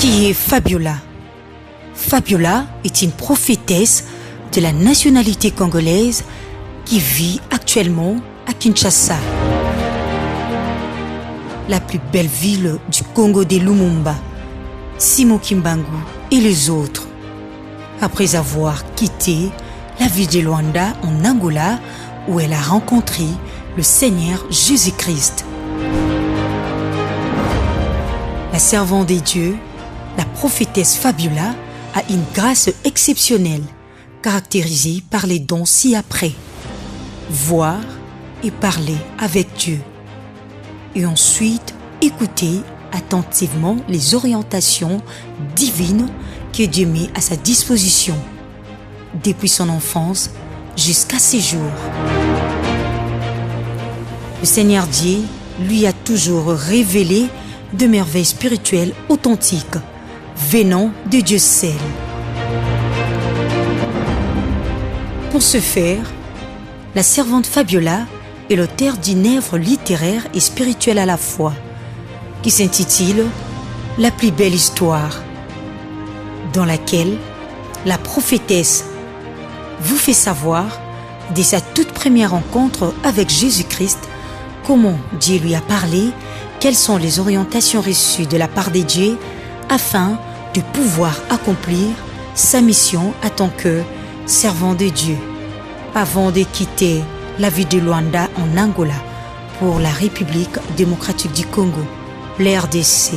Qui est Fabiola? Fabiola est une prophétesse de la nationalité congolaise qui vit actuellement à Kinshasa, la plus belle ville du Congo de Lumumba, Simon Kimbangu et les autres, après avoir quitté la ville de Luanda en Angola où elle a rencontré le Seigneur Jésus-Christ. La servante des dieux, la prophétesse Fabiola, a une grâce exceptionnelle, caractérisée par les dons ci-après: voir et parler avec Dieu, et ensuite écouter attentivement les orientations divines que Dieu met à sa disposition, depuis son enfance jusqu'à ses jours. Le Seigneur Dieu lui a toujours révélé de merveilles spirituelles authentiques, venant de Dieu seul. Pour ce faire, la servante Fabiola est l'auteure d'une œuvre littéraire et spirituelle à la fois, qui s'intitule « La plus belle histoire », dans laquelle la prophétesse vous fait savoir, dès sa toute première rencontre avec Jésus-Christ, comment Dieu lui a parlé, quelles sont les orientations reçues de la part des dieux afin de pouvoir accomplir sa mission en tant que servant de Dieu, avant de quitter la ville de Luanda en Angola pour la République démocratique du Congo, la RDC.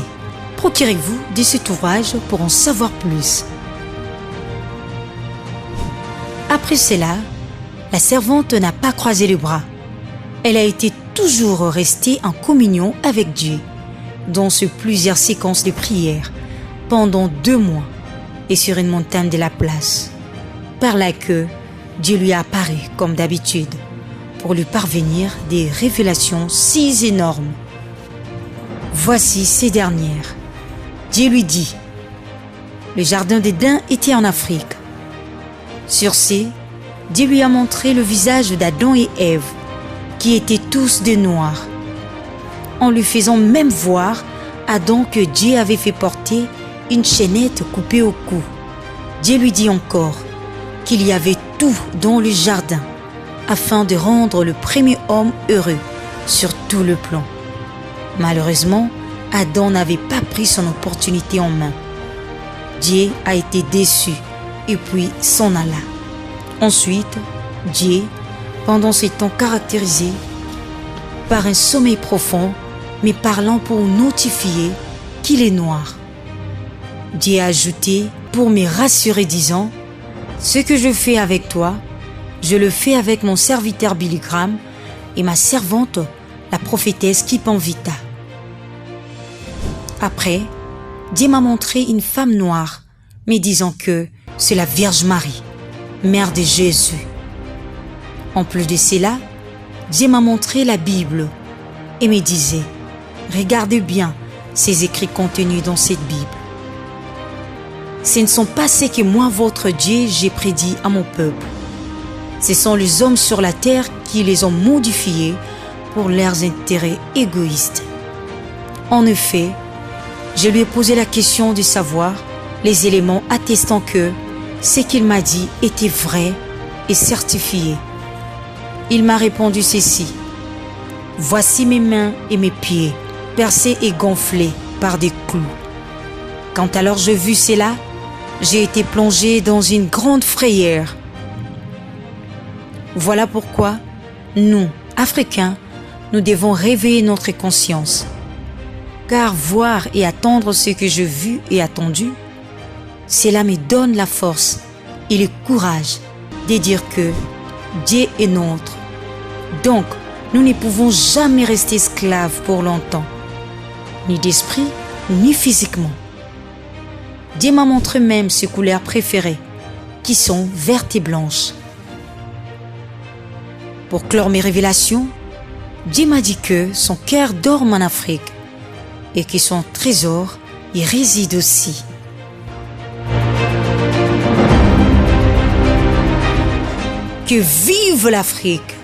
Procurez-vous de cet ouvrage pour en savoir plus. Après cela, la servante n'a pas croisé les bras. Elle a été toujours restée en communion avec Dieu, dans plusieurs séquences de prières, pendant 2 mois, et sur une montagne de la place. Par là que Dieu lui a apparu comme d'habitude, pour lui parvenir des révélations si énormes. Voici ces dernières. Dieu lui dit: le jardin d'Éden était en Afrique. Sur ce, Dieu lui a montré le visage d'Adam et Ève, qui étaient tous de noir, en lui faisant même voir Adam que Dieu avait fait porter une chaînette coupée au cou. Dieu lui dit encore qu'il y avait tout dans le jardin, afin de rendre le premier homme heureux sur tout le plan. Malheureusement, Adam n'avait pas pris son opportunité en main. Dieu a été déçu et puis s'en alla. Ensuite, Dieu, pendant ces temps caractérisés par un sommeil profond, mais parlant pour notifier qu'il est noir, Dieu a ajouté pour me rassurer, disant: ce que je fais avec toi, je le fais avec mon serviteur Billy Graham et ma servante, la prophétesse Kipanvita. Après, Dieu m'a montré une femme noire, me disant que c'est la Vierge Marie, mère de Jésus. En plus de cela, Dieu m'a montré la Bible et me disait: regardez bien ces écrits contenus dans cette Bible. Ce ne sont pas ce que moi, votre Dieu, j'ai prédit à mon peuple. Ce sont les hommes sur la terre qui les ont modifiés pour leurs intérêts égoïstes. En effet, je lui ai posé la question de savoir les éléments attestant que ce qu'il m'a dit était vrai et certifié. Il m'a répondu ceci: voici mes mains et mes pieds, percés et gonflés par des clous. Quand alors j'ai vu cela, j'ai été plongé dans une grande frayeur. Voilà pourquoi nous, Africains, nous devons réveiller notre conscience. Car voir et attendre ce que j'ai vu et attendu, cela me donne la force et le courage de dire que Dieu est nôtre. Donc, nous ne pouvons jamais rester esclaves pour longtemps, ni d'esprit, ni physiquement. Dieu m'a montré même ses couleurs préférées, qui sont vertes et blanches. Pour clore mes révélations, Dieu m'a dit que son cœur dorme en Afrique et que son trésor y réside aussi. Que vive l'Afrique!